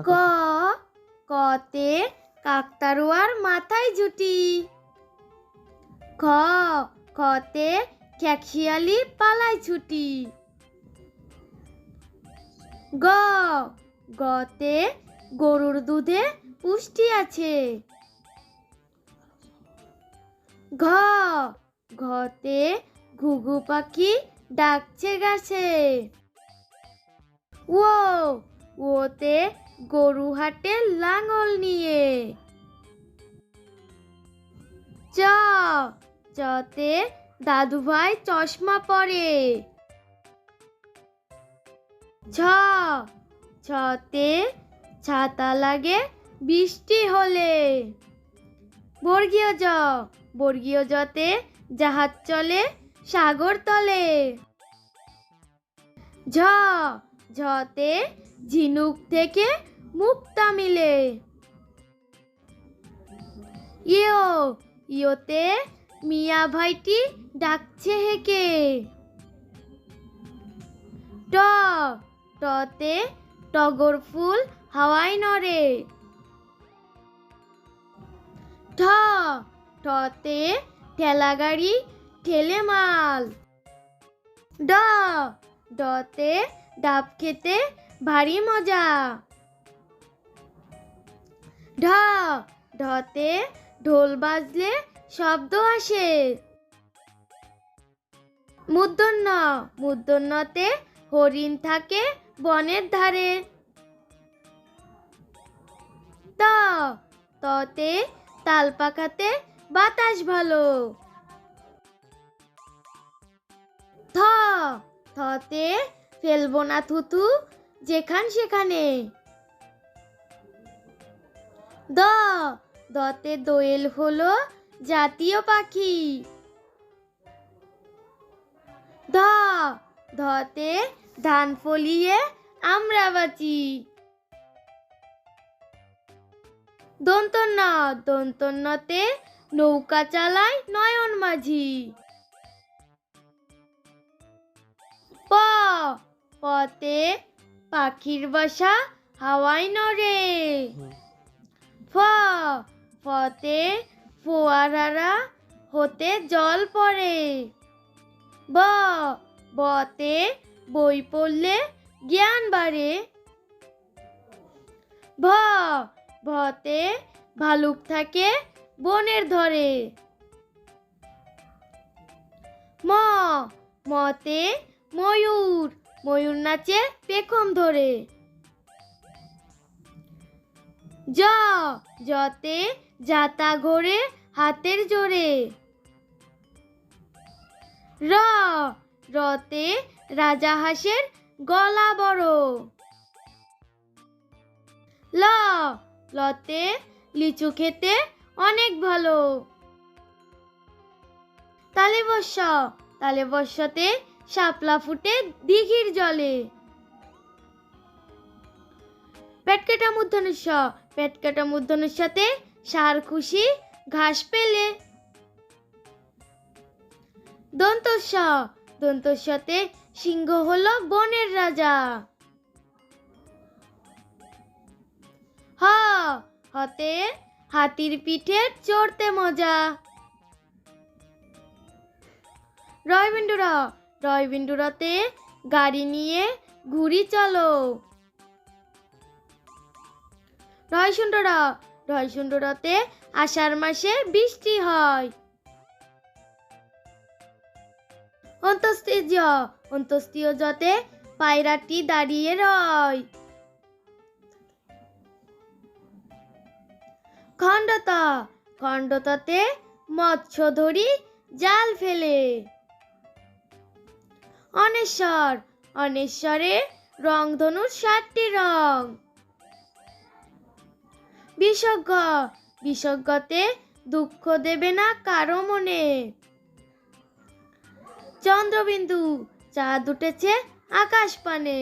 ক কতে কাকতাড়ুয়ার মাথায় ঝুঁটি। খ খতে খেকশিয়ালি পালায় ছুটি। গ গতে গরুর দুধে পুষ্টি আছে। ঘ ঘতে ঘুঘু পাখি ডাকছে গাছে। ও ওতে গরু হাটে লাঙল নিয়ে। চ চতে দাদু ভাই চশমা পরে। ছ ছতে ছাতা লাগে বৃষ্টি হলে। বর্গীয় জ বর্গীয় জতে জাহাজ চলে সাগর তলে। ঝ ঝতে ঝিনুক থেকে মুক্তা মিলে। ইয় ইয়তে মিয়া ভাইটি ডাকছে হেকে। ট টতে টগর ফুল হাওয়ায় নড়ে। ঠ ঠতে ঠেলা গাড়ি ঠেলে মাল। ড ডতে ডাব খেতে ভারী মজা। ঢ ঢতে ঢোল বাজলে শব্দ আসে। মূর্ধন্য মূর্ধন্যতে হরিণ থাকে বনের ধারে। ত ততে তাল পাখাতে বাতাস ভালো। থ থতে ফেলবো না থুতু যেখান সেখানে। দ দতে দোয়েল হলো জাতীয় পাখি। ধ ধতে ধান ফলিয়ে আমরা বাঁচি। দন্তন্য দন্তন্যতে নৌকা চালায় নয়ন মাঝি। প পতে পাখির বাসা হাওয়ায় নড়ে। ফ ফতে ফোয়ারা হতে জল পড়ে। ব বতে বই পড়লে জ্ঞান বাড়ে। ভ ভতে ভালুক থাকে বনের ধরে। ম মতে ময়ূর ময়ূর নাচে পেখম ধরে। জ জতে জাতা ঘোরে হাতের জোরে। র রতে রাজা হাঁসের গলা বড়। ল লতে লিচু খেতে অনেক ভালো। তালে বর্ষতে শাপলা ফুটে দিঘির জলে। পেটকাটা মূর্ধন্যের সাথে ষাঁড় খুশি ঘাস পেলে। দন্তস্বতে সিংহ হলো বনের রাজা। হ হতে হাতির পিঠে চড়তে মজা। রয়বিন্দুরতে গাড়ি নিয়ে ঘুরি চলো। রয়সুন্দরতে আষাঢ় মাসে বৃষ্টি হয়। অন্তস্তীয় জতে পায়রাটি দাঁড়িয়ে রয়। খণ্ডতাতে মৎস্য ধরি জাল ফেলে। অনেশ্বরে রংধনুর 7টি রং। বিষজ্ঞতে দুঃখ দেবে না কারো মনে। চন্দ্রবিন্দু চাঁদ উঠেছে আকাশ পানে।